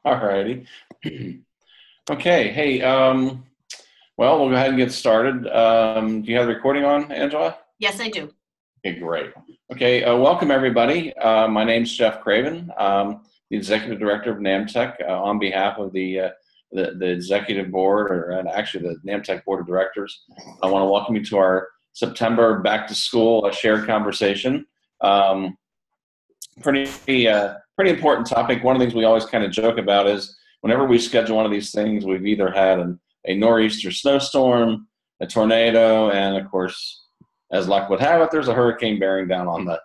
All righty. Okay. Hey, well, we'll go ahead and get started. Do you have the recording on, Angela? Yes, I do. Okay, great. Okay, welcome everybody. My name's Jeff Craven. The Executive Director of NAMTC. On behalf of the Executive Board, and actually the NAMTC Board of Directors, I want to welcome you to our September Back to School shared conversation. Pretty important topic. One of the things we always kind of joke about is whenever we schedule one of these things, we've either had a nor'easter snowstorm, a tornado, and of course, as luck would have it, there's a hurricane bearing down on the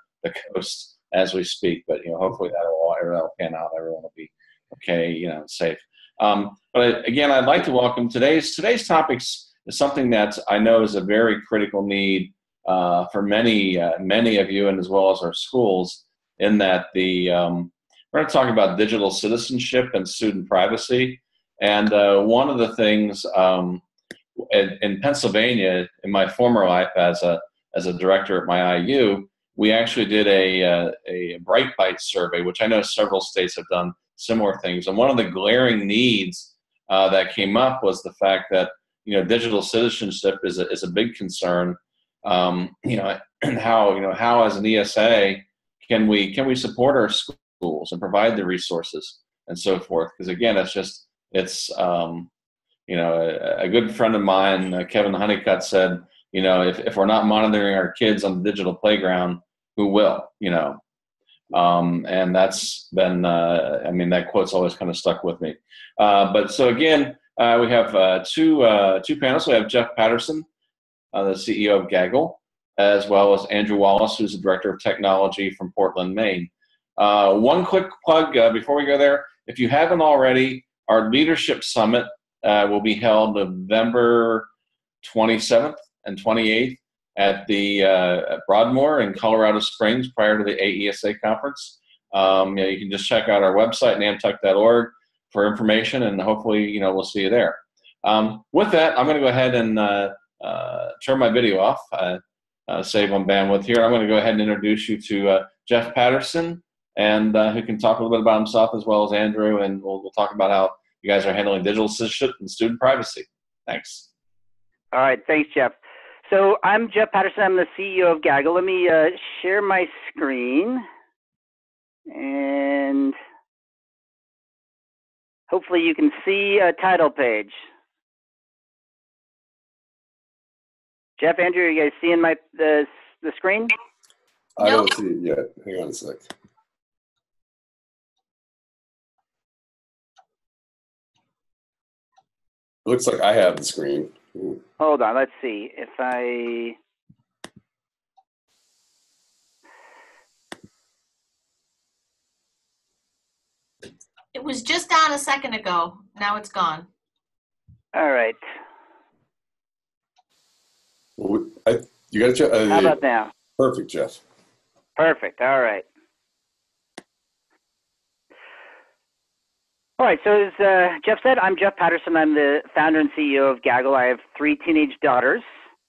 coast as we speak. But hopefully that'll pan out. Everyone will be okay, safe. But again, I'd like to welcome today's topics is something that I know is a very critical need for many of you, and as well as our schools. In that we're going to talk about digital citizenship and student privacy. And one of the things in Pennsylvania, in my former life as a director at my IU, we actually did a Bright Bites survey, which I know several states have done similar things. And one of the glaring needs that came up was the fact that digital citizenship is a big concern. And how as an ESA can we support our schools and provide the resources and so forth? Because again, it's a good friend of mine, Kevin Honeycutt, said, if we're not monitoring our kids on the digital playground, who will? And that's been, that quote's always kind of stuck with me. But so again, we have two panelists. We have Jeff Patterson, the CEO of Gaggle, as well as Andrew Wallace, who's the Director of Technology from Portland, Maine. One quick plug before we go there. If you haven't already, our Leadership Summit will be held November 27th and 28th at the Broadmoor in Colorado Springs prior to the AESA conference. You can just check out our website, namtec.org, for information, and hopefully we'll see you there. With that, I'm going to go ahead and turn my video off. Save on bandwidth here. I'm going to go ahead and introduce you to Jeff Patterson, and who can talk a little bit about himself, as well as Andrew, and we'll talk about how you guys are handling digital citizenship and student privacy. Thanks. All right, thanks, Jeff. So I'm Jeff Patterson. I'm the CEO of Gaggle. Let me share my screen, and hopefully you can see a title page. Jeff, Andrew, are you guys seeing the screen? I don't see it yet. Hang on a sec. It looks like I have the screen. Ooh. Hold on, let's see. If I... It was just on a second ago. Now it's gone. All right. Well, you got to. How about now? Perfect, Jeff. Perfect. All right. All right. So as Jeff said, I'm Jeff Patterson. I'm the founder and CEO of Gaggle. I have 3 teenage daughters.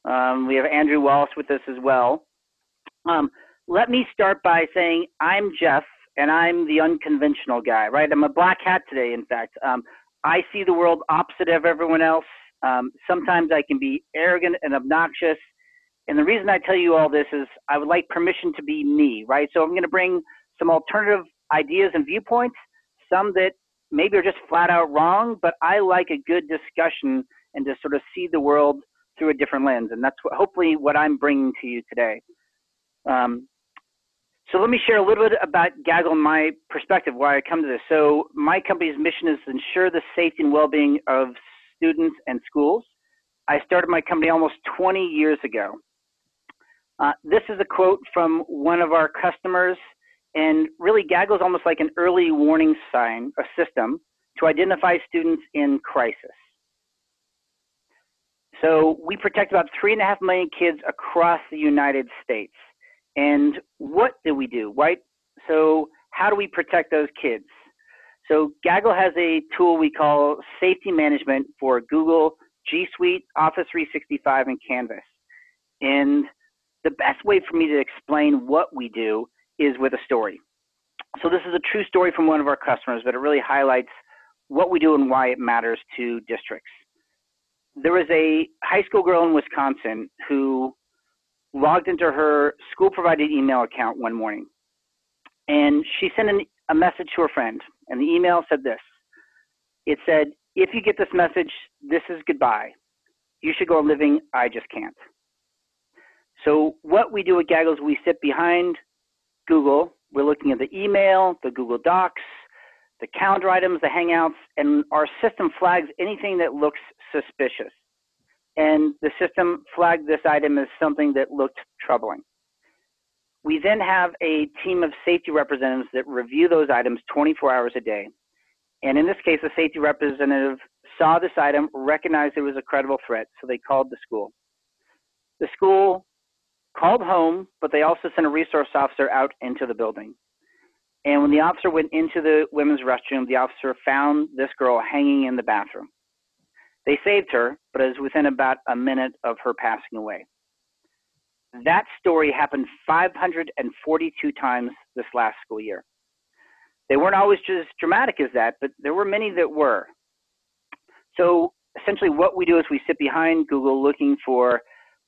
We have Andrew Wallace with us as well. Let me start by saying I'm Jeff, and I'm the unconventional guy, right? I'm a black hat today, in fact. I see the world opposite of everyone else. Sometimes I can be arrogant and obnoxious. And the reason I tell you all this is I would like permission to be me, right? So I'm going to bring some alternative ideas and viewpoints, some that maybe are just flat out wrong, but I like a good discussion and to sort of see the world through a different lens. And that's hopefully what I'm bringing to you today. So let me share a little bit about Gaggle and my perspective, why I come to this. So my company's mission is to ensure the safety and well-being of students and schools. I started my company almost 20 years ago. This is a quote from one of our customers, and really Gaggle is almost like an early warning sign, a system, to identify students in crisis. So we protect about 3.5 million kids across the United States. And what do we do, right? So how do we protect those kids? So Gaggle has a tool we call Safety Management for Google, G Suite, Office 365, and Canvas. And the best way for me to explain what we do is with a story. So this is a true story from one of our customers, but it really highlights what we do and why it matters to districts. There was a high school girl in Wisconsin who logged into her school-provided email account one morning, and she sent a message to her friend, and the email said this. It said, "If you get this message, this is goodbye. You should go on living, I just can't." So what we do at Gaggle is we sit behind Google. We're looking at the email, the Google Docs, the calendar items, the Hangouts, and our system flags anything that looks suspicious. And the system flagged this item as something that looked troubling. We then have a team of safety representatives that review those items 24 hours a day. And in this case, a safety representative saw this item, recognized it was a credible threat, so they called the school. The school called home, but they also sent a resource officer out into the building. And when the officer went into the women's restroom, the officer found this girl hanging in the bathroom. They saved her, but it was within about a minute of her passing away. That story happened 542 times this last school year. They weren't always just as dramatic as that, but there were many that were. So essentially what we do is we sit behind Google looking for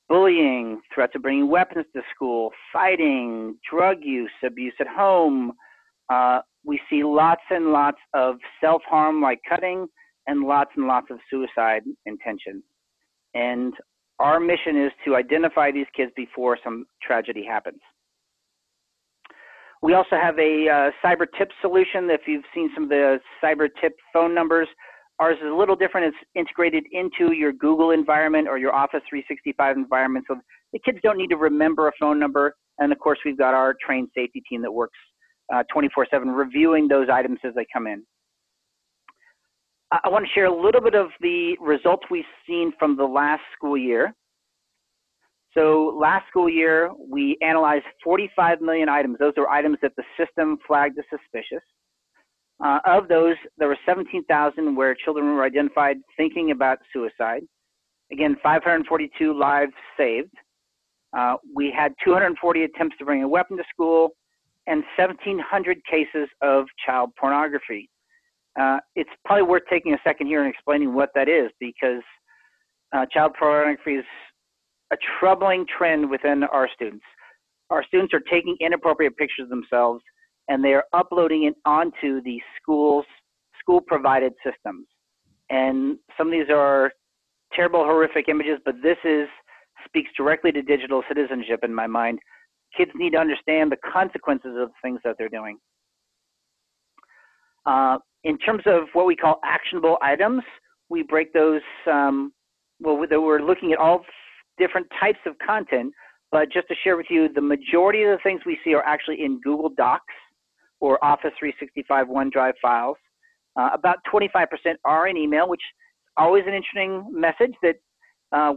bullying, threats of bringing weapons to school, fighting, drug use, abuse at home. We see lots and lots of self-harm like cutting and lots of suicide intention. And our mission is to identify these kids before some tragedy happens. We also have a cyber tip solution. If you've seen some of the cyber tip phone numbers, ours is a little different. It's integrated into your Google environment or your Office 365 environment, so the kids don't need to remember a phone number. And of course, we've got our trained safety team that works 24/7 reviewing those items as they come in. I want to share a little bit of the results we've seen from the last school year. So last school year, we analyzed 45 million items. Those are items that the system flagged as suspicious. Of those, there were 17,000 where children were identified thinking about suicide. Again, 542 lives saved. We had 240 attempts to bring a weapon to school and 1,700 cases of child pornography. It's probably worth taking a second here and explaining what that is, because child pornography is a troubling trend within our students. Our students are taking inappropriate pictures of themselves and they are uploading it onto the school-provided systems. And some of these are terrible, horrific images, but this speaks directly to digital citizenship in my mind. Kids need to understand the consequences of the things that they're doing. In terms of what we call actionable items, we break those, we're looking at all different types of content, but just to share with you, the majority of the things we see are actually in Google Docs or Office 365 OneDrive files. About 25% are in email, which is always an interesting message that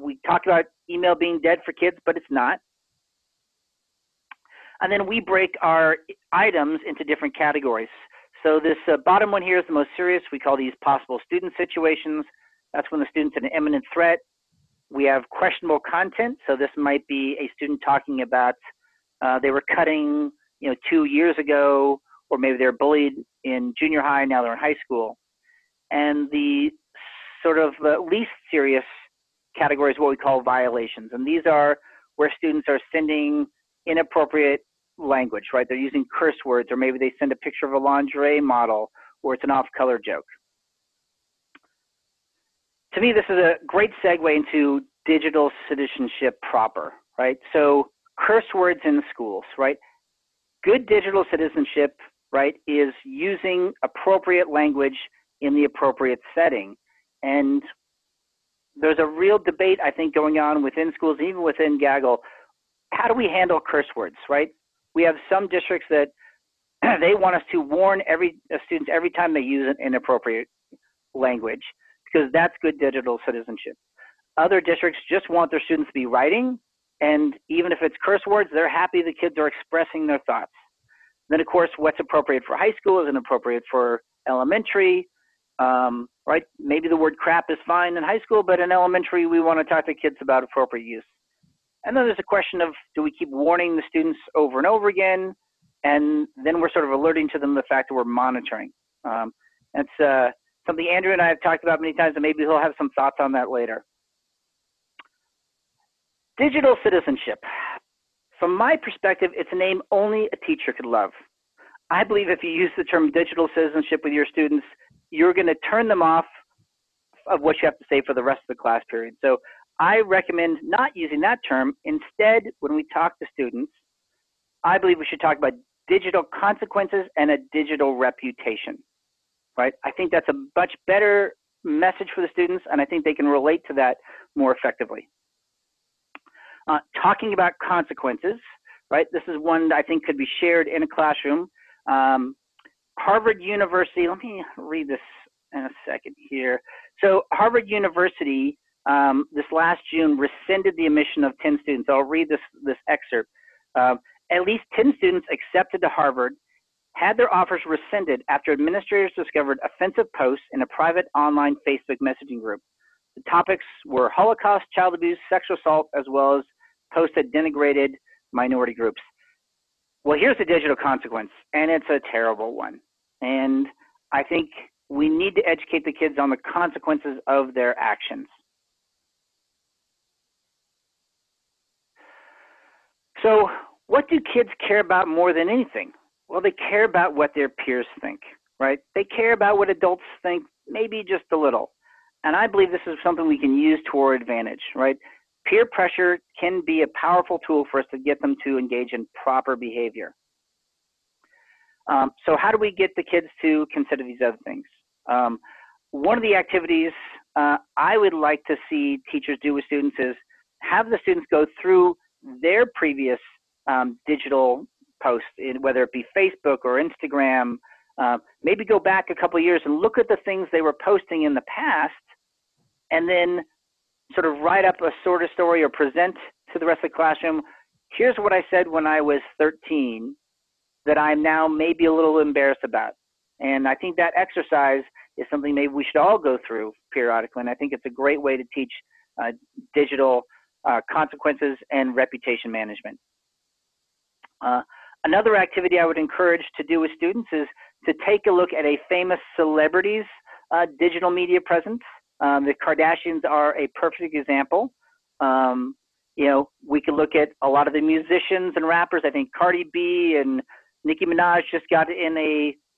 we talk about email being dead for kids, but it's not. And then we break our items into different categories. So this bottom one here is the most serious. We call these possible student situations. That's when the student's an imminent threat. We have questionable content. So this might be a student talking about they were cutting 2 years ago, or maybe they're bullied in junior high, now they're in high school. And the sort of least serious category is what we call violations. And these are where students are sending inappropriate language, right? They're using curse words, or maybe they send a picture of a lingerie model, or it's an off-color joke. To me, this is a great segue into digital citizenship proper, right? So curse words in schools, right? Good digital citizenship, right, is using appropriate language in the appropriate setting. And there's a real debate, I think, going on within schools, even within Gaggle. How do we handle curse words, right? We have some districts that they want us to warn students every time they use an inappropriate language, because that's good digital citizenship. Other districts just want their students to be writing, and even if it's curse words, they're happy the kids are expressing their thoughts. Then, of course, what's appropriate for high school isn't appropriate for elementary, right? Maybe the word crap is fine in high school, but in elementary, we want to talk to kids about appropriate use. And then there's a question of, do we keep warning the students over and over again? and then we're sort of alerting to them the fact that we're monitoring. That's something Andrew and I have talked about many times, and maybe he'll have some thoughts on that later. Digital citizenship. From my perspective, it's a name only a teacher could love. I believe if you use the term digital citizenship with your students, you're going to turn them off of what you have to say for the rest of the class period. So I recommend not using that term. Instead, when we talk to students, I believe we should talk about digital consequences and a digital reputation, right? I think that's a much better message for the students, and I think they can relate to that more effectively. Talking about consequences, right? This is one that I think could be shared in a classroom. Harvard University, let me read this in a second here. So Harvard University, this last June, rescinded the admission of 10 students. I'll read this excerpt. At least 10 students accepted to Harvard had their offers rescinded after administrators discovered offensive posts in a private online Facebook messaging group. The topics were Holocaust, child abuse, sexual assault, as well as posts that denigrated minority groups. Well, here's the digital consequence, and it's a terrible one. And I think we need to educate the kids on the consequences of their actions. So what do kids care about more than anything? Well, they care about what their peers think, right? They care about what adults think, maybe just a little. And I believe this is something we can use to our advantage, right? Peer pressure can be a powerful tool for us to get them to engage in proper behavior. So how do we get the kids to consider these other things? One of the activities I would like to see teachers do with students is have the students go through their previous digital posts, whether it be Facebook or Instagram, maybe go back a couple of years and look at the things they were posting in the past, and then sort of write up a sort of story or present to the rest of the classroom. Here's what I said when I was 13 that I'm now maybe a little embarrassed about. And I think that exercise is something maybe we should all go through periodically. And I think it's a great way to teach digital consequences and reputation management. Another activity I would encourage to do with students is to take a look at a famous celebrity's digital media presence. The Kardashians are a perfect example. You know, we could look at a lot of the musicians and rappers. I think Cardi B and Nicki Minaj just got in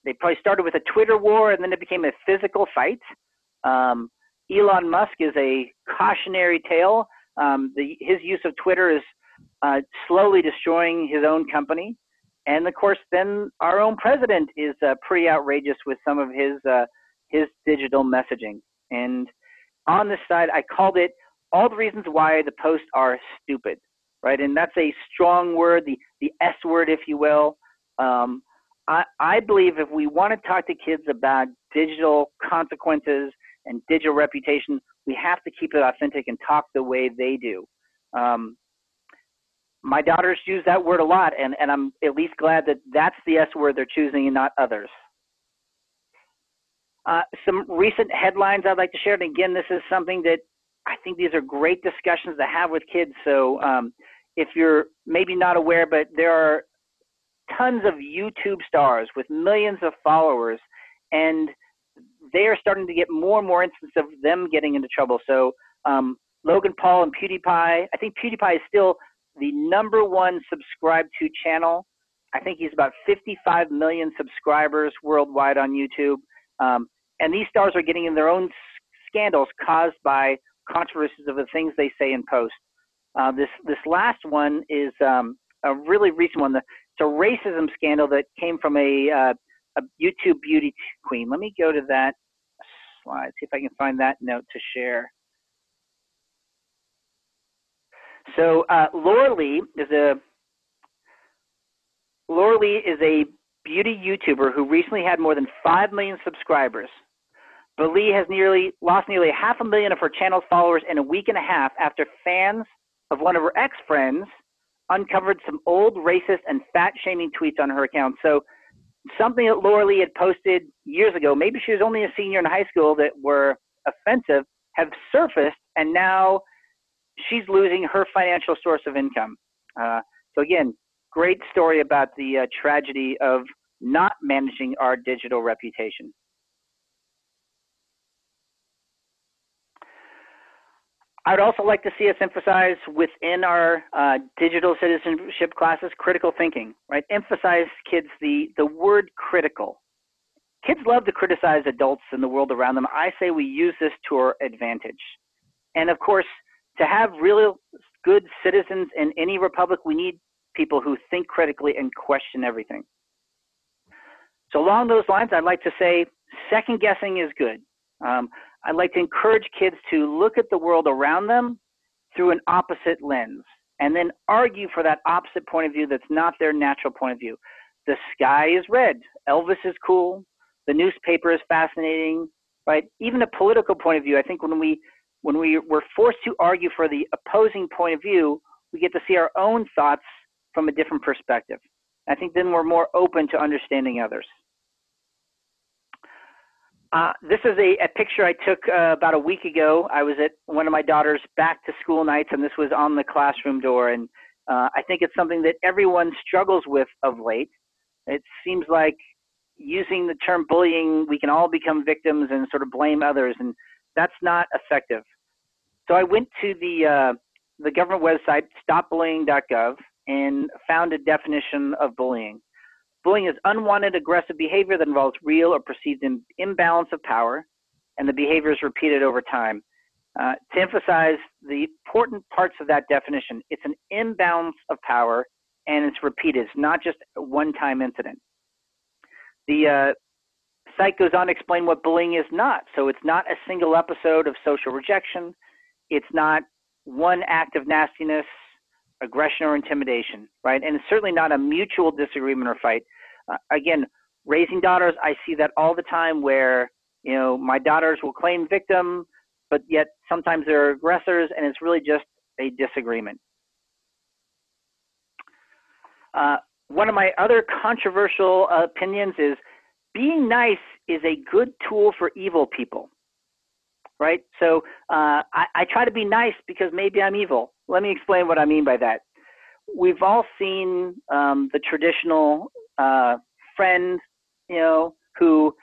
they probably started with a Twitter war and then it became a physical fight. Elon Musk is a cautionary tale. His use of Twitter is slowly destroying his own company. And of course, then our own president is pretty outrageous with some of his digital messaging. And on this side, I called it all the reasons why the posts are stupid, right? And that's a strong word, the S word, if you will. I believe if we want to talk to kids about digital consequences and digital reputation, we have to keep it authentic and talk the way they do. My daughters use that word a lot, and I'm at least glad that that's the S word they're choosing and not others. Some recent headlines I'd like to share, and again, this is something that I think these are great discussions to have with kids. So if you're maybe not aware, but there are tons of YouTube stars with millions of followers, and they are starting to get more and more instances of them getting into trouble. So Logan Paul and PewDiePie, I think PewDiePie is still the #1 subscribed to channel. I think he's about 55 million subscribers worldwide on YouTube. And these stars are getting in their own scandals caused by controversies of the things they say and post. This last one is a really recent one. It's a racism scandal that came from a YouTube beauty queen. Let me go to that slide, see if I can find that note to share. So Laura Lee is a beauty YouTuber who recently had more than 5 million subscribers. But Lee has lost nearly 500,000 of her channel's followers in a week and a half after fans of one of her ex-friends uncovered some old racist and fat-shaming tweets on her account. So something that Laura Lee had posted years ago, maybe she was only a senior in high school, that were offensive, have surfaced, and now she's losing her financial source of income. So again, great story about the tragedy of not managing our digital reputation. I would also like to see us emphasize within our digital citizenship classes critical thinking, right? Emphasize kids the word critical. Kids love to criticize adults in the world around them. I say we use this to our advantage. And of course, to have really good citizens in any republic, we need people who think critically and question everything. So along those lines, I'd like to say second guessing is good. I'd like to encourage kids to look at the world around them through an opposite lens and then argue for that opposite point of view that's not their natural point of view. The sky is red. Elvis is cool. The newspaper is fascinating, right? Even a political point of view, I think when we were forced to argue for the opposing point of view, we get to see our own thoughts from a different perspective. I think then we're more open to understanding others. This is a picture I took about a week ago. I was at one of my daughter's back to school nights, and this was on the classroom door. And I think it's something that everyone struggles with of late. It seems like using the term bullying, we can all become victims and sort of blame others, and that's not effective. So I went to the government website, stopbullying.gov, and found a definition of bullying. Bullying is unwanted aggressive behavior that involves real or perceived imbalance of power, and the behavior is repeated over time. To emphasize the important parts of that definition, it's an imbalance of power, and it's repeated. It's not just a one-time incident. The site goes on to explain what bullying is not. So it's not a single episode of social rejection. It's not one act of nastiness, aggression, or intimidation, right? And it's certainly not a mutual disagreement or fight. Again, raising daughters, I see that all the time where, you know, my daughters will claim victim, but yet sometimes they're aggressors, and it's really just a disagreement. One of my other controversial opinions is being nice is a good tool for evil people, right? So I try to be nice because maybe I'm evil. Let me explain what I mean by that. We've all seen the traditional friend, you know, who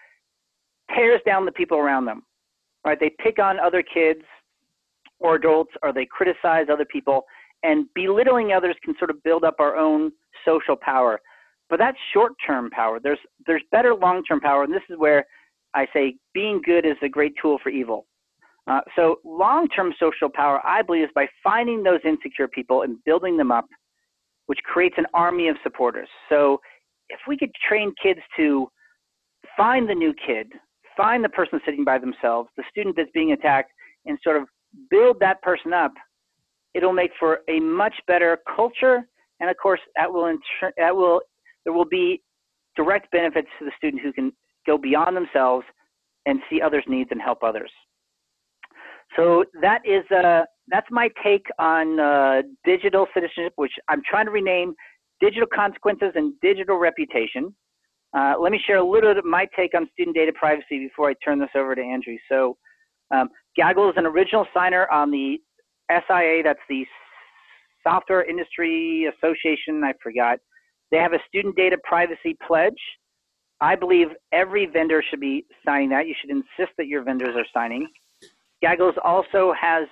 tears down the people around them, right? They pick on other kids or adults, or they criticize other people, and belittling others can sort of build up our own social power. But that's short-term power. There's better long-term power, and this is where I say being good is a great tool for evil. So long-term social power, I believe, is by finding those insecure people and building them up, which creates an army of supporters. So if we could train kids to find the new kid, find the person sitting by themselves, the student that's being attacked, and sort of build that person up, it'll make for a much better culture. And of course, there will be direct benefits to the student who can go beyond themselves and see others' needs and help others. So that is that's my take on digital citizenship, which I'm trying to rename Digital Consequences and Digital Reputation. Let me share a little bit of my take on student data privacy before I turn this over to Andrew. So Gaggle is an original signer on the SIA, that's the Software Industry Association, I forgot. They have a student data privacy pledge. I believe every vendor should be signing that. You should insist that your vendors are signing. Gaggle also has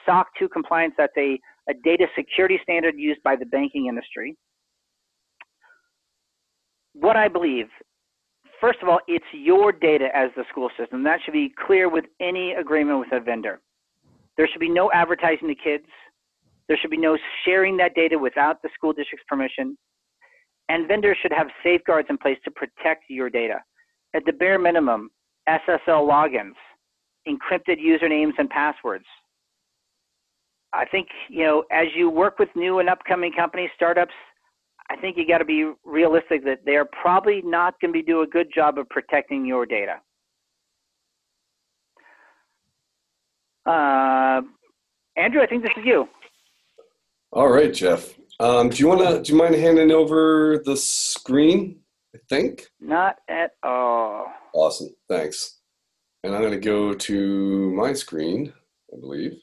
SOC 2 compliance. That's a data security standard used by the banking industry. What I believe, first of all, it's your data as the school system. That should be clear with any agreement with a vendor. There should be no advertising to kids. There should be no sharing that data without the school district's permission. And vendors should have safeguards in place to protect your data. At the bare minimum, SSL logins, encrypted usernames and passwords. I think, you know, as you work with new and upcoming companies, startups, I think you got to be realistic that they are probably not going to do a good job of protecting your data. Andrew, I think this is you. All right, Jeff. Do you mind handing over the screen? I think. Not at all. Awesome. Thanks. And I'm going to go to my screen, I believe.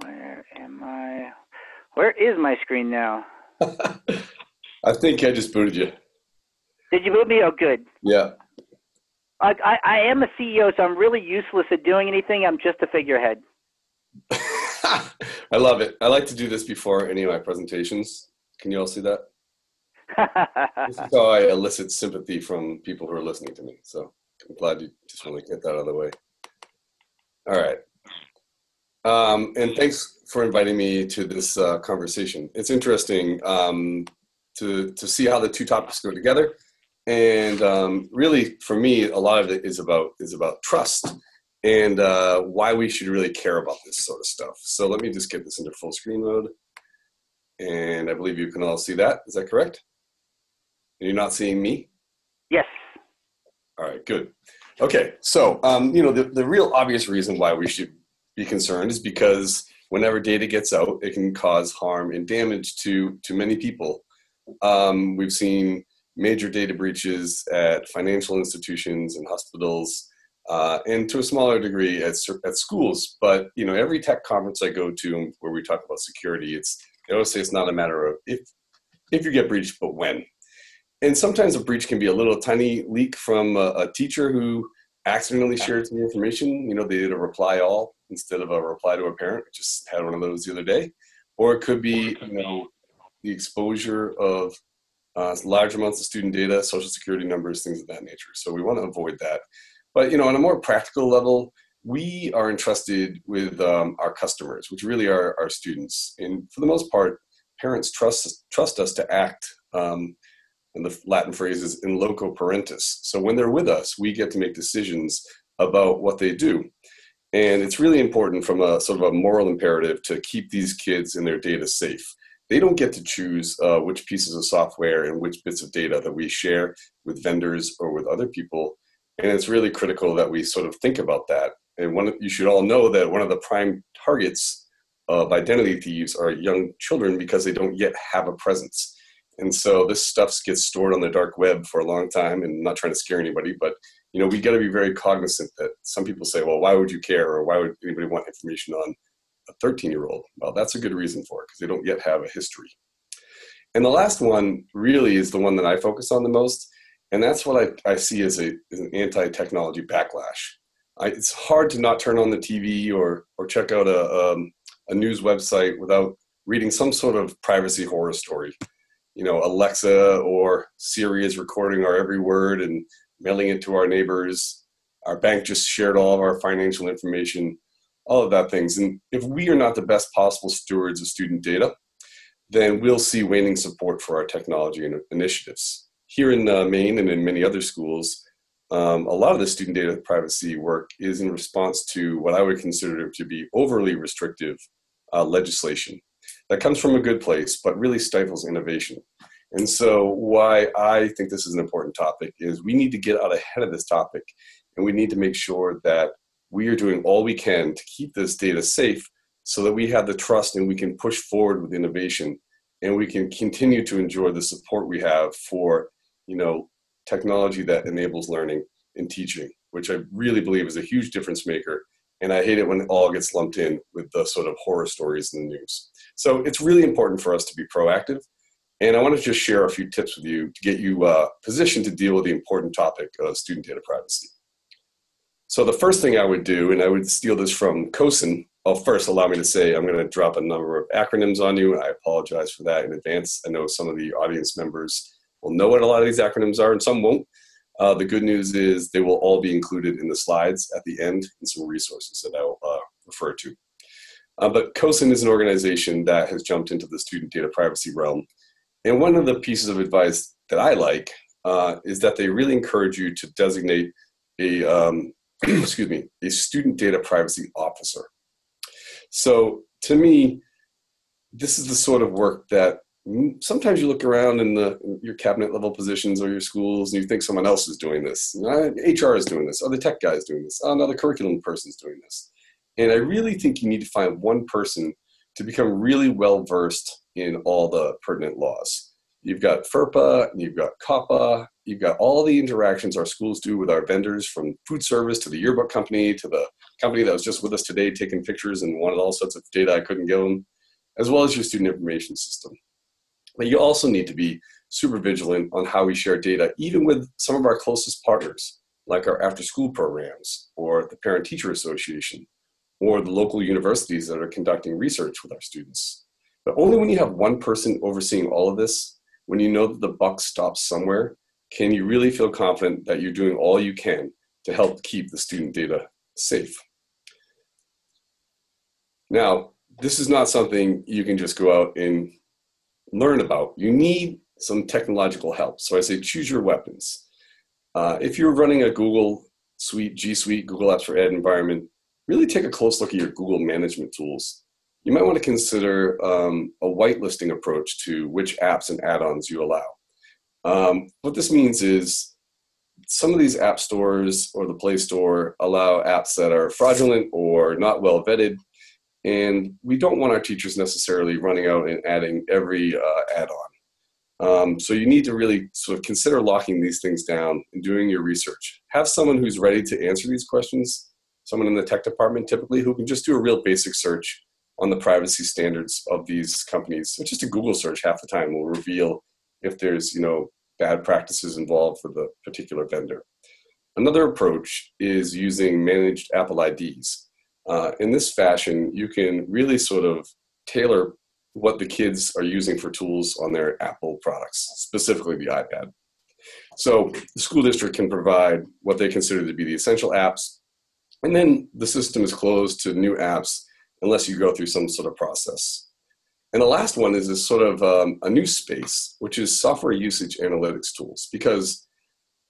Where am I? Where is my screen now? I think I just booted you. Did you boot me? Oh, good. Yeah. I am a CEO, so I'm really useless at doing anything. I'm just a figurehead. I love it. I like to do this before any of my presentations. Can you all see that? This is how I elicit sympathy from people who are listening to me. So I'm glad you just want to get that out of the way. All right. And thanks for inviting me to this conversation. It's interesting to see how the two topics go together. And really, for me, a lot of it is about trust and why we should really care about this sort of stuff. So let me just get this into full screen mode. And I believe you can all see that. Is that correct? You're not seeing me? Yes. All right, good. Okay, so the real obvious reason why we should be concerned is because whenever data gets out, it can cause harm and damage to many people. We've seen major data breaches at financial institutions and hospitals, and to a smaller degree at schools. But every tech conference I go to where we talk about security, they always say it's not a matter of if you get breached, but when. And sometimes a breach can be a little tiny leak from a teacher who accidentally shared some information. They did a reply all instead of a reply to a parent. I just had one of those the other day. Or it could be, the exposure of large amounts of student data, social security numbers, things of that nature. So we want to avoid that. But, on a more practical level, we are entrusted with our customers, which really are our students. And for the most part, parents trust us to act, and the Latin phrase is in loco parentis. So when they're with us, we get to make decisions about what they do. And it's really important from a sort of a moral imperative to keep these kids and their data safe. They don't get to choose which pieces of software and which bits of data that we share with vendors or with other people. And it's really critical that we sort of think about that. And you should all know that one of the prime targets of identity thieves are young children because they don't yet have a presence. And so this stuff gets stored on the dark web for a long time, and I'm not trying to scare anybody, but we got to be very cognizant that some people say, well, why would you care? Or why would anybody want information on a 13-year-old? Well, that's a good reason for it, because they don't yet have a history. And the last one really is the one that I focus on the most. And that's what I see as an anti-technology backlash. It's hard to not turn on the TV or check out a news website without reading some sort of privacy horror story. Alexa or Siri is recording our every word and mailing it to our neighbors. Our bank just shared all of our financial information, all of that things. And if we are not the best possible stewards of student data, then we'll see waning support for our technology initiatives. Here in Maine and in many other schools, a lot of the student data privacy work is in response to what I would consider to be overly restrictive legislation that comes from a good place, but really stifles innovation. And so why I think this is an important topic is we need to get out ahead of this topic, and we need to make sure that we are doing all we can to keep this data safe so that we have the trust and we can push forward with innovation, and we can continue to enjoy the support we have for, technology that enables learning and teaching, which I really believe is a huge difference maker. And I hate it when it all gets lumped in with the sort of horror stories in the news. So it's really important for us to be proactive. And I want to just share a few tips with you to get you positioned to deal with the important topic of student data privacy. So the first thing I would do, and I would steal this from COSIN. First, allow me to say I'm going to drop a number of acronyms on you, and I apologize for that in advance. I know some of the audience members will know what a lot of these acronyms are, and some won't. The good news is they will all be included in the slides at the end and some resources that I'll refer to. But COSIN is an organization that has jumped into the student data privacy realm. And one of the pieces of advice that I like is that they really encourage you to designate a student data privacy officer. So to me, this is the sort of work that sometimes you look around in your cabinet level positions or your schools and you think someone else is doing this. HR is doing this, other tech guy is doing this, another curriculum person is doing this. And I really think you need to find one person to become really well versed in all the pertinent laws. You've got FERPA, and you've got COPPA, you've got all the interactions our schools do with our vendors, from food service to the yearbook company to the company that was just with us today taking pictures and wanted all sorts of data I couldn't give them, as well as your student information system. But you also need to be super vigilant on how we share data, even with some of our closest partners, like our after-school programs or the Parent-Teacher Association or the local universities that are conducting research with our students. But only when you have one person overseeing all of this, when you know that the buck stops somewhere, can you really feel confident that you're doing all you can to help keep the student data safe. Now, this is not something you can just go out and learn about. You need some technological help. So I say choose your weapons. If you're running a Google Suite, G Suite, Google Apps for Ed environment, really take a close look at your Google management tools. You might want to consider a whitelisting approach to which apps and add-ons you allow. What this means is some of these app stores or the Play Store allow apps that are fraudulent or not well vetted, and we don't want our teachers necessarily running out and adding every add-on. So you need to really sort of consider locking these things down and doing your research. Have someone who's ready to answer these questions, someone in the tech department typically, who can just do a real basic search on the privacy standards of these companies. So just a Google search half the time will reveal if there's, bad practices involved for the particular vendor. Another approach is using managed Apple IDs. In this fashion, you can really sort of tailor what the kids are using for tools on their Apple products, specifically the iPad. So the school district can provide what they consider to be the essential apps, and then the system is closed to new apps unless you go through some sort of process. And the last one is this sort of a new space, which is software usage analytics tools. Because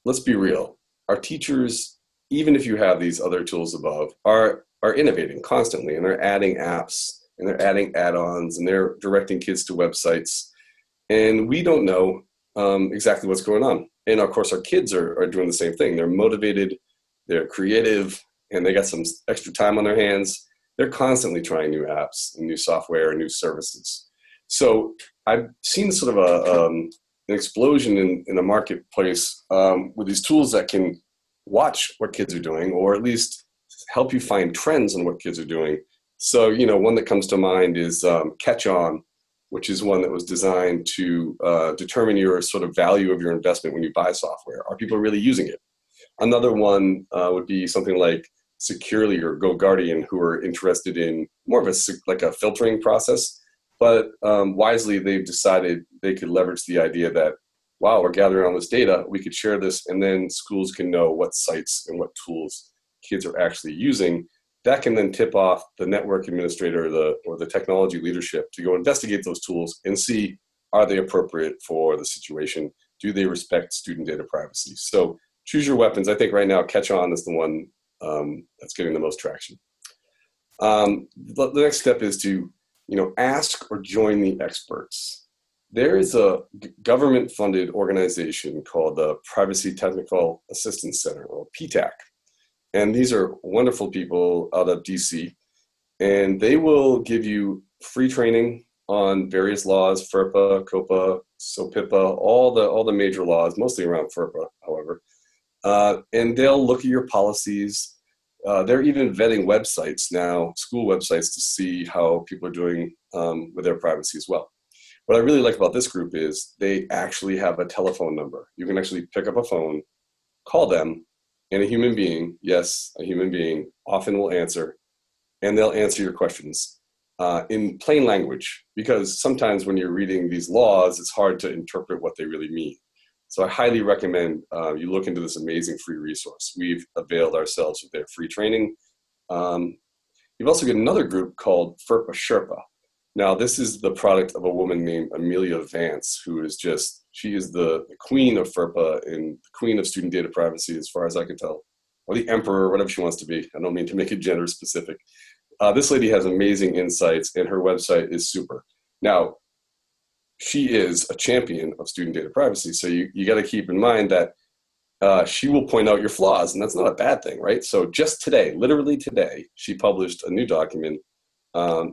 let's be real, our teachers, even if you have these other tools above, are innovating constantly, and they're adding apps, and they're adding add-ons, and they're directing kids to websites. And we don't know exactly what's going on. And of course, our kids are doing the same thing. They're motivated, they're creative, and they got some extra time on their hands. They're constantly trying new apps and new software and new services. So I've seen sort of an explosion in the marketplace with these tools that can watch what kids are doing, or at least help you find trends on what kids are doing. So, one that comes to mind is Catch On, which is one that was designed to determine your sort of value of your investment when you buy software. Are people really using it? Another one would be something like Securely or GoGuardian, who are interested in more of a filtering process, but wisely they've decided they could leverage the idea that, wow, we're gathering all this data, we could share this, and then schools can know what sites and what tools kids are actually using. That can then tip off the network administrator or the technology leadership to go investigate those tools and see, are they appropriate for the situation? Do they respect student data privacy? So choose your weapons. I think right now Catch On is the one that's getting the most traction. The next step is to, ask or join the experts. There is a government-funded organization called the Privacy Technical Assistance Center, or PTAC. And these are wonderful people out of DC. And they will give you free training on various laws, FERPA, COPA, SOPIPA, all the major laws, mostly around FERPA, however. And they'll look at your policies. They're even vetting websites now, school websites, to see how people are doing with their privacy as well. What I really like about this group is they actually have a telephone number. You can actually pick up a phone, call them, and a human being, yes, a human being, often will answer, and they'll answer your questions in plain language, because sometimes when you're reading these laws, it's hard to interpret what they really mean. So I highly recommend you look into this amazing free resource. We've availed ourselves of their free training. You've also got another group called FERPA Sherpa. Now, this is the product of a woman named Amelia Vance, who is she is the queen of FERPA and the queen of student data privacy, as far as I can tell, or the emperor, whatever she wants to be. I don't mean to make it gender specific. This lady has amazing insights, and her website is super. Now, she is a champion of student data privacy. So you got to keep in mind that she will point out your flaws, and that's not a bad thing, right? So just today, literally today, she published a new document,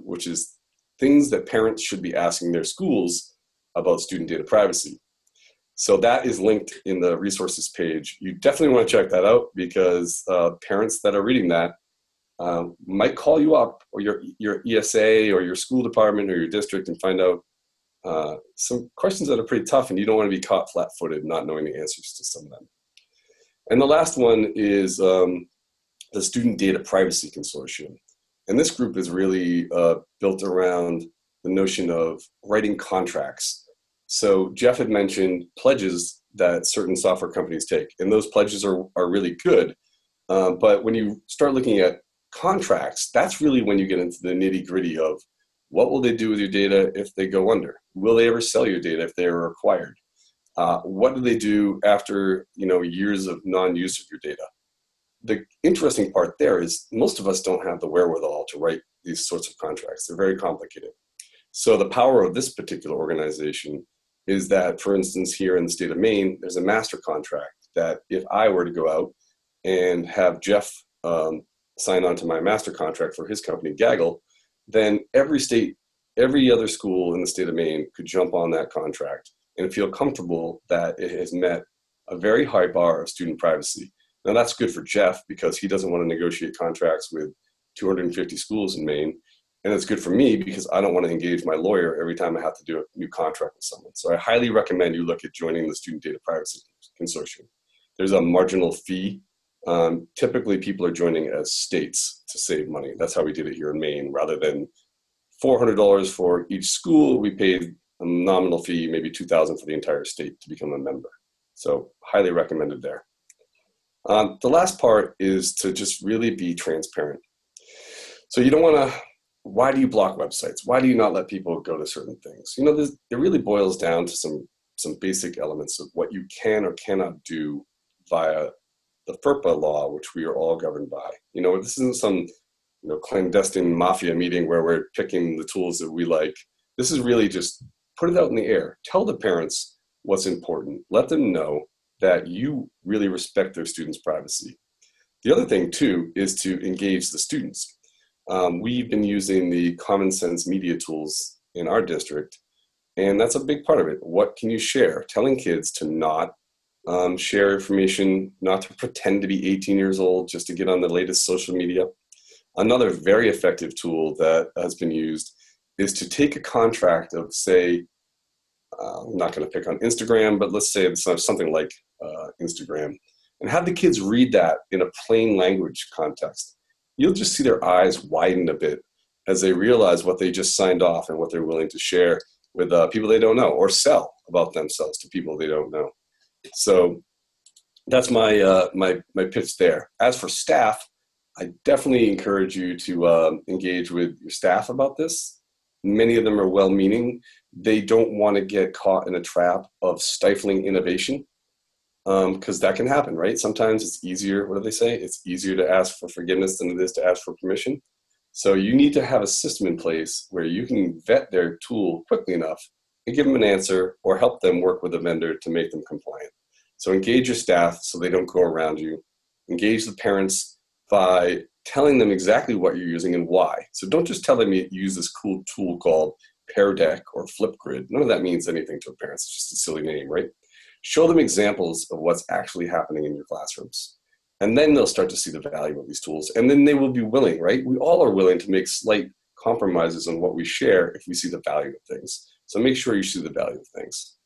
which is things that parents should be asking their schools about student data privacy. So that is linked in the resources page. You definitely want to check that out, because parents that are reading that might call you up, or your ESA or your school department or your district, and find out, some questions that are pretty tough, and you don't want to be caught flat-footed not knowing the answers to some of them. And the last one is the Student Data Privacy Consortium. And this group is really built around the notion of writing contracts. So Jeff had mentioned pledges that certain software companies take, and those pledges are really good. But when you start looking at contracts, that's really when you get into the nitty-gritty of what will they do with your data if they go under? Will they ever sell your data if they are acquired? What do they do after years of non-use of your data? The interesting part there is most of us don't have the wherewithal to write these sorts of contracts. They're very complicated. So the power of this particular organization is that, for instance, here in the state of Maine, there's a master contract that if I were to go out and have Jeff sign on to my master contract for his company, Gaggle, then every other school in the state of Maine could jump on that contract and feel comfortable that it has met a very high bar of student privacy. Now that's good for Jeff because he doesn't want to negotiate contracts with 250 schools in Maine. And it's good for me because I don't want to engage my lawyer every time I have to do a new contract with someone. So I highly recommend you look at joining the Student Data Privacy Consortium. There's a marginal fee. Typically people are joining as states to save money. That's how we did it here in Maine. Rather than $400 for each school, we paid a nominal fee, maybe $2,000 for the entire state to become a member. So highly recommended there. The last part is to just really be transparent. So you don't want to, why do you block websites? Why do you not let people go to certain things? It really boils down to some basic elements of what you can or cannot do via the FERPA law, which we are all governed by. This isn't some clandestine mafia meeting where we're picking the tools that we like. This is really just put it out in the air. Tell the parents what's important. Let them know that you really respect their students' privacy. The other thing, too, is to engage the students. We've been using the common sense media tools in our district, and that's a big part of it. What can you share? Telling kids to not share information, not to pretend to be 18 years old just to get on the latest social media. Another very effective tool that has been used is to take a contract of, say, I'm not going to pick on Instagram, but let's say it's something like Instagram, and have the kids read that in a plain language context. You'll just see their eyes widen a bit as they realize what they just signed off and what they're willing to share with people they don't know or sell about themselves to people they don't know. So that's my my pitch there. As for staff, I definitely encourage you to engage with your staff about this. Many of them are well-meaning. They don't want to get caught in a trap of stifling innovation because that can happen, right? Sometimes it's easier, what do they say? It's easier to ask for forgiveness than it is to ask for permission. So you need to have a system in place where you can vet their tool quickly enough and give them an answer or help them work with a vendor to make them compliant. So engage your staff so they don't go around you. Engage the parents by telling them exactly what you're using and why. So don't just tell them you use this cool tool called Pear Deck or Flipgrid. None of that means anything to a parent. It's just a silly name, right? Show them examples of what's actually happening in your classrooms. And then they'll start to see the value of these tools. And then they will be willing, right? We all are willing to make slight compromises on what we share if we see the value of things. So make sure you see the value of things.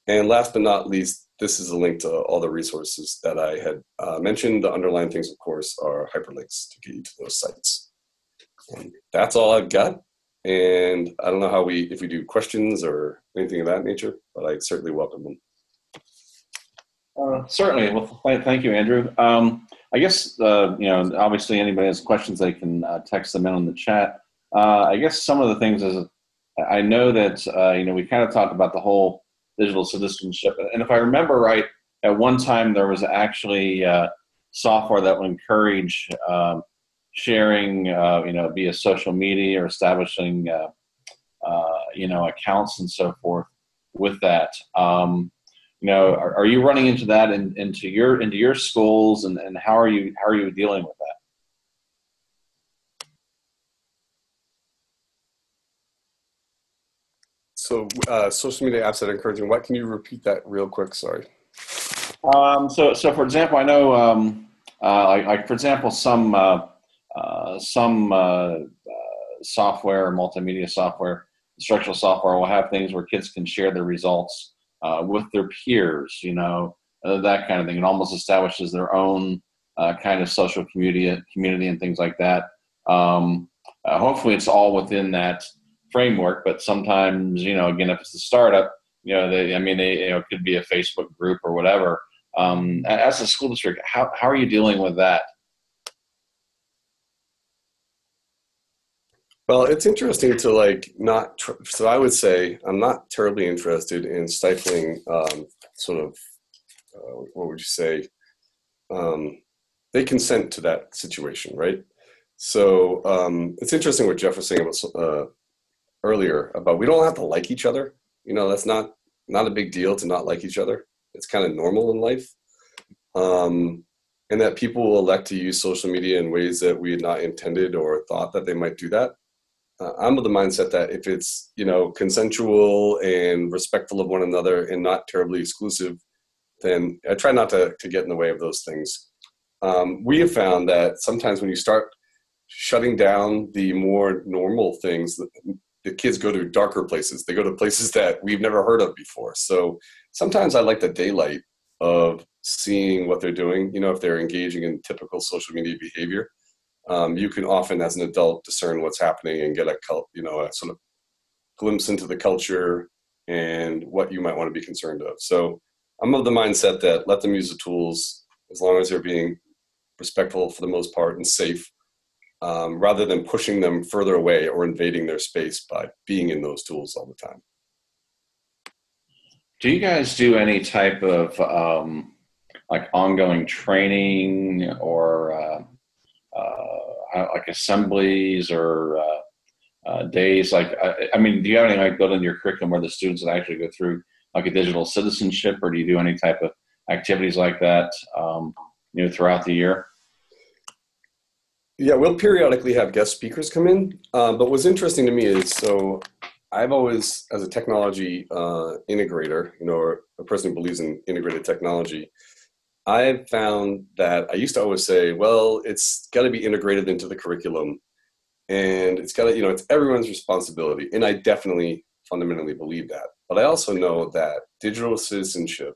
And last but not least, this is a link to all the resources that I had mentioned. The underlying things, of course, are hyperlinks to get you to those sites. And that's all I've got. And I don't know if we do questions or anything of that nature, but I certainly welcome them. Certainly. Well, thank you, Andrew. I guess, obviously anybody has questions, they can text them in on the chat. I guess some of the things is, I know that, we kind of talked about the whole digital citizenship. And if I remember right, at one time there was actually software that would encourage sharing, via social media or establishing, accounts and so forth with that. Are you running into that into your schools, and how are you dealing with that? So social media apps that are encouraging, what, can you repeat that real quick? Sorry. So for example, I know, for example, some software, multimedia software, instructional software will have things where kids can share their results with their peers, that kind of thing. It almost establishes their own kind of social community and things like that. Hopefully it's all within that framework, but sometimes, again, if it's a startup, it could be a Facebook group or whatever. As a school district, how are you dealing with that? Well, it's interesting to so I would say I'm not terribly interested in stifling what would you say? They consent to that situation, right? So it's interesting what Jeff was saying about earlier about we don't have to like each other. That's not a big deal to not like each other. It's kind of normal in life. And that people will elect to use social media in ways that we had not intended or thought that they might do that. I'm of the mindset that if it's, consensual and respectful of one another and not terribly exclusive, then I try not to get in the way of those things. We have found that sometimes when you start shutting down the more normal things, the kids go to darker places. They go to places that we've never heard of before. So sometimes I like the daylight of seeing what they're doing. If they're engaging in typical social media behavior, you can often, as an adult, discern what's happening and get a sort of glimpse into the culture and what you might want to be concerned of. So I'm of the mindset that let them use the tools as long as they're being respectful for the most part and safe, rather than pushing them further away or invading their space by being in those tools all the time. Do you guys do any type of ongoing training or like assemblies or days? Do you have any built in your curriculum where the students that actually go through like a digital citizenship, or do you do any type of activities like that throughout the year? Yeah, we'll periodically have guest speakers come in. But what's interesting to me is, so I've always, as a technology integrator, or a person who believes in integrated technology, I've found that I used to always say, well, it's got to be integrated into the curriculum, and it's got to, it's everyone's responsibility. And I definitely fundamentally believe that. But I also know that digital citizenship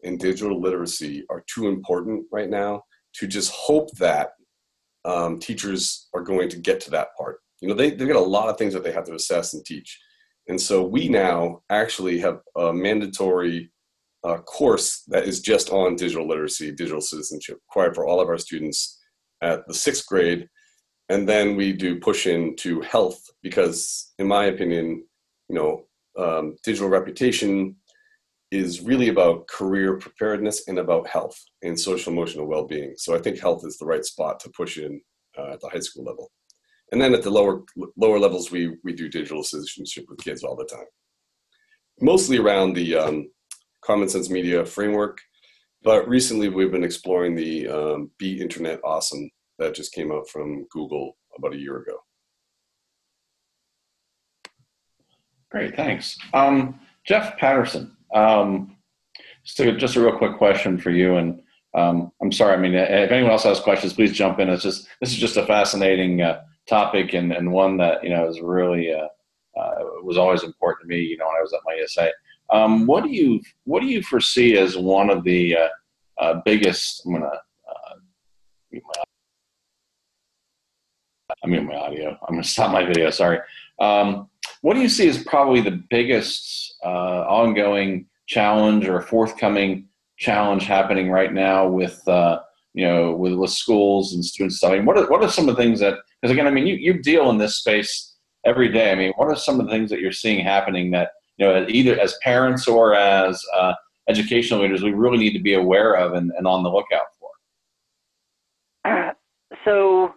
and digital literacy are too important right now to just hope that teachers are going to get to that part. They've got a lot of things that they have to assess and teach. And so we now actually have a mandatory course that is just on digital literacy, digital citizenship, required for all of our students at the 6th grade. And then we do push into health because, in my opinion, digital reputation is really about career preparedness and about health and social emotional well-being. So I think health is the right spot to push in at the high school level. And then at the lower levels, we do digital citizenship with kids all the time. Mostly around the Common Sense Media framework, but recently we've been exploring the Be Internet Awesome that just came out from Google about a year ago. Great, thanks. Jeff Patterson, just a real quick question for you, and I'm sorry, if anyone else has questions, please jump in. This is just a fascinating topic and one that, is really, was always important to me, when I was at my ESA. What do you foresee as one of the biggest, I'm gonna mute my audio. I'm gonna stop my video, sorry. What do you see as probably the biggest ongoing challenge or forthcoming challenge happening right now with with schools and students studying? What are some of the things that, because again, you deal in this space every day. What are some of the things that you're seeing happening that, either as parents or as educational leaders, we really need to be aware of and on the lookout for? So,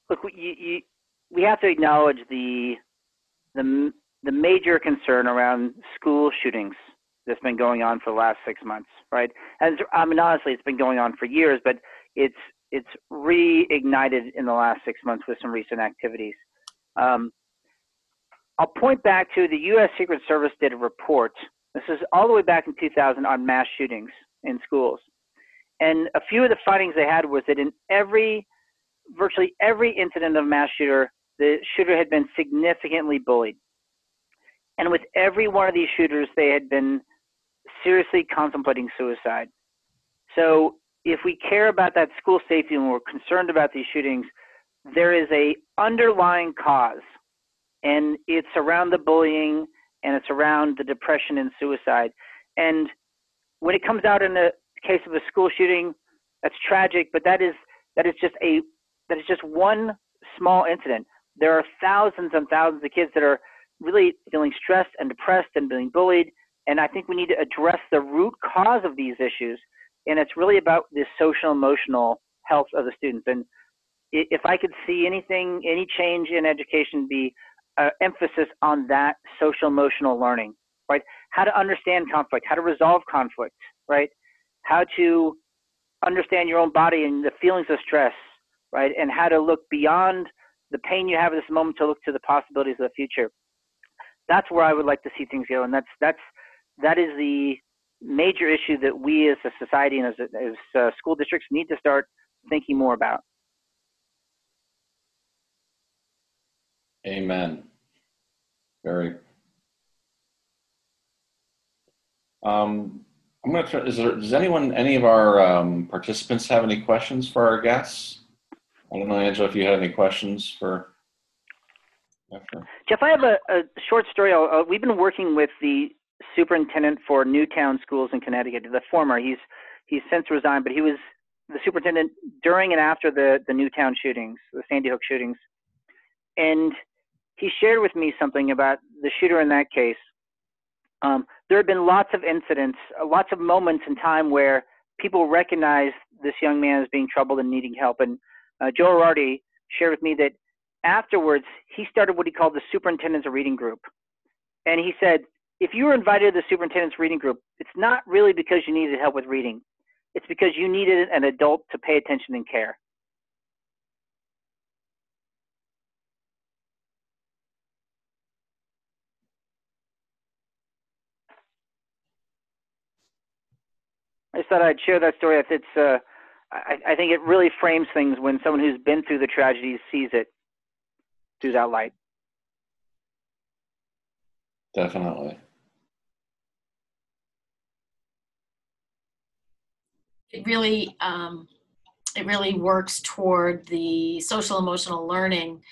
look, we have to acknowledge the major concern around school shootings that's been going on for the last 6 months, right? And honestly, it's been going on for years, but it's reignited in the last 6 months with some recent activities. I'll point back to the U.S. Secret Service did a report. This is all the way back in 2000 on mass shootings in schools. And a few of the findings they had was that in virtually every incident of mass shooter, the shooter had been significantly bullied. And with every one of these shooters, they had been seriously contemplating suicide. So if we care about that school safety and we're concerned about these shootings, there is a underlying cause, and it's around the bullying and it's around the depression and suicide. And when it comes out in the case of a school shooting, that's tragic, but that is just one small incident. There are thousands and thousands of kids that are really feeling stressed and depressed and being bullied. And I think we need to address the root cause of these issues. And it's really about the social emotional health of the students. And if I could see anything, any change in education, be emphasis on that social emotional learning, right? How to understand conflict, how to resolve conflict, right? How to understand your own body and the feelings of stress, right? And how to look beyond the pain you have at this moment to look to the possibilities of the future. That's where I would like to see things go. And that is the major issue that we as a society and as school districts need to start thinking more about. Amen. Very. I'm going to try, does any of our participants have any questions for our guests? I don't know, Angela, if you had any questions for after. Jeff, I have a short story. We've been working with the superintendent for Newtown schools in Connecticut, the former. He's since resigned, but he was the superintendent during and after the Newtown shootings, the Sandy Hook shootings. And he shared with me something about the shooter in that case. There have been lots of incidents, lots of moments in time where people recognized this young man as being troubled and needing help. And Joe Arardi shared with me that afterwards, he started what he called the Superintendent's Reading Group. And he said, if you were invited to the Superintendent's Reading Group, it's not really because you needed help with reading. It's because you needed an adult to pay attention and care. I just thought I'd share that story. I think it really frames things when someone who's been through the tragedy sees it through that light. Definitely. It really works toward the social emotional learning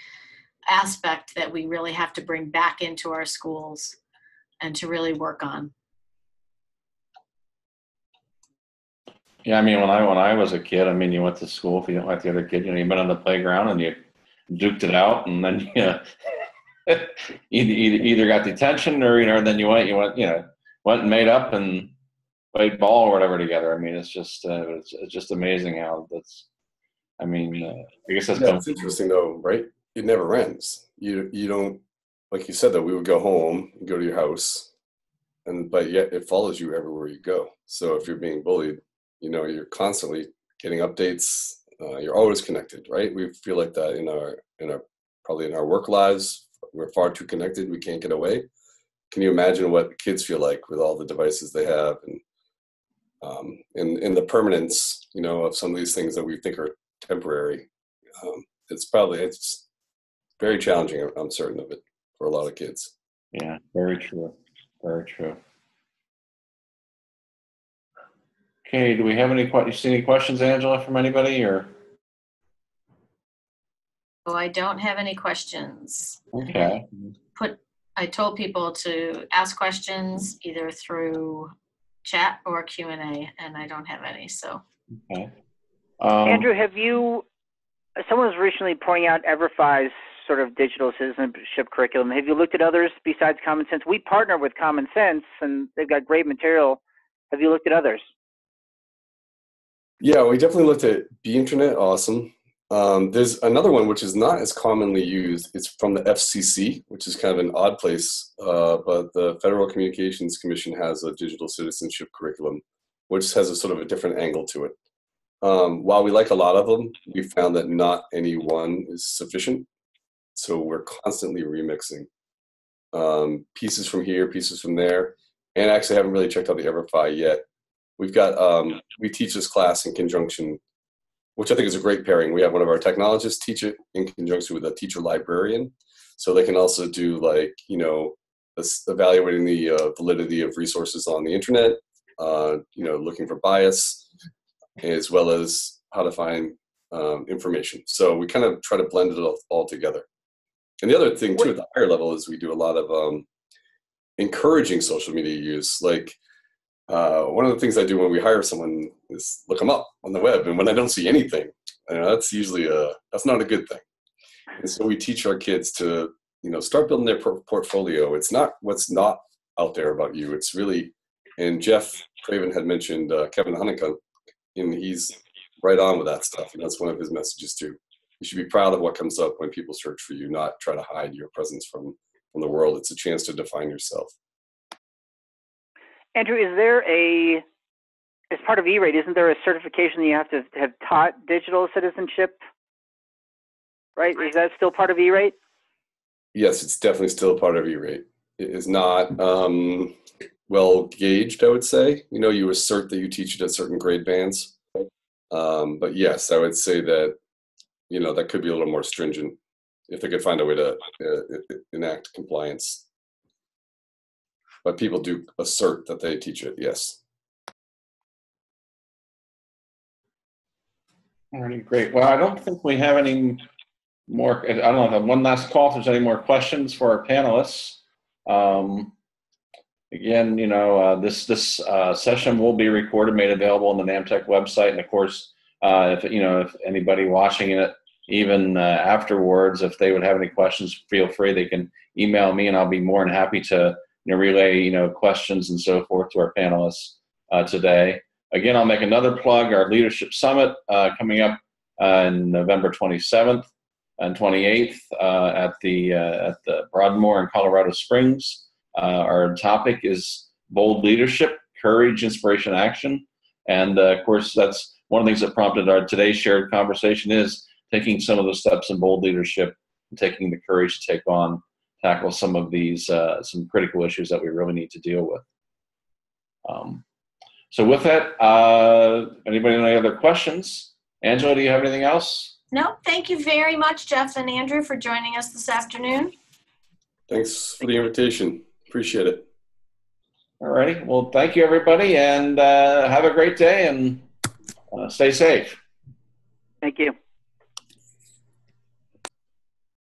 aspect that we really have to bring back into our schools and to really work on. Yeah, I mean, when I was a kid, I mean, you went to school. If you didn't like the other kid, you went on the playground and you duked it out, and then either got detention or then you went and made up and played ball or whatever together. I mean, it's just amazing how that's. I mean, I guess that's. Yeah, it's interesting though, right? It never ends. You don't, like you said, though, we would go home, go to your house, but yet it follows you everywhere you go. So if you're being bullied, you're constantly getting updates. You're always connected, right? We feel like that in our work lives. We're far too connected. We can't get away. Can you imagine what kids feel like with all the devices they have and the permanence, of some of these things that we think are temporary? It's very challenging. I'm certain of it for a lot of kids. Yeah, very true. Very true. Okay, do we have you see any questions, Angela, from anybody or? Oh, I don't have any questions. Okay. I told people to ask questions either through chat or Q&A, and I don't have any, so. Okay. Andrew, someone was recently pointing out EverFi's sort of digital citizenship curriculum. Have you looked at others besides Common Sense? We partner with Common Sense, and they've got great material. Have you looked at others? Yeah, we definitely looked at Be-Internet. Awesome. There's another one which is not as commonly used. It's from the FCC, which is kind of an odd place, but the Federal Communications Commission has a digital citizenship curriculum, which has a sort of a different angle to it. While we like a lot of them, we found that not any one is sufficient. So we're constantly remixing pieces from here, pieces from there, and actually haven't really checked out the EverFi yet. We've got, we teach this class in conjunction, which I think is a great pairing. We have one of our technologists teach it in conjunction with a teacher librarian. So they can also do evaluating the validity of resources on the internet, looking for bias, as well as how to find information. So we kind of try to blend it all together. And the other thing too at the higher level is we do a lot of encouraging social media use. Like one of the things I do when we hire someone is look them up on the web. And when I don't see anything, that's usually that's not a good thing. And so we teach our kids to, start building their portfolio. It's not what's not out there about you. It's really, and Jeff Craven had mentioned Kevin Honeycutt, and he's right on with that stuff. And that's one of his messages too. You should be proud of what comes up when people search for you, not try to hide your presence from the world. It's a chance to define yourself. Andrew, is there as part of E-Rate, isn't there a certification that you have to have taught digital citizenship? Right? Is that still part of E-Rate? Yes, it's definitely still a part of E-Rate. It is not well gauged, I would say. You assert that you teach it at certain grade bands. But yes, I would say that, that could be a little more stringent if they could find a way to enact compliance. But people do assert that they teach it, yes. All right, great. Well, I don't think we have any more. I don't know, one last call if there's any more questions for our panelists. Again, this session will be recorded, made available on the NAMTC website. And of course, if anybody watching it, even afterwards, if they would have any questions, feel free. They can email me, and I'll be more than happy to relay questions and so forth to our panelists today. Again, I'll make another plug. Our Leadership Summit coming up on November 27th and 28th at the Broadmoor in Colorado Springs. Our topic is bold leadership, courage, inspiration, action. And of course, that's one of the things that prompted our today's shared conversation is taking some of the steps in bold leadership and taking the courage to tackle some of these, some critical issues that we really need to deal with. So with that, anybody have any other questions? Angela, do you have anything else? No, thank you very much, Jeff and Andrew, for joining us this afternoon. Thanks for the invitation. Appreciate it. All righty. Well, thank you, everybody, and have a great day, and stay safe. Thank you.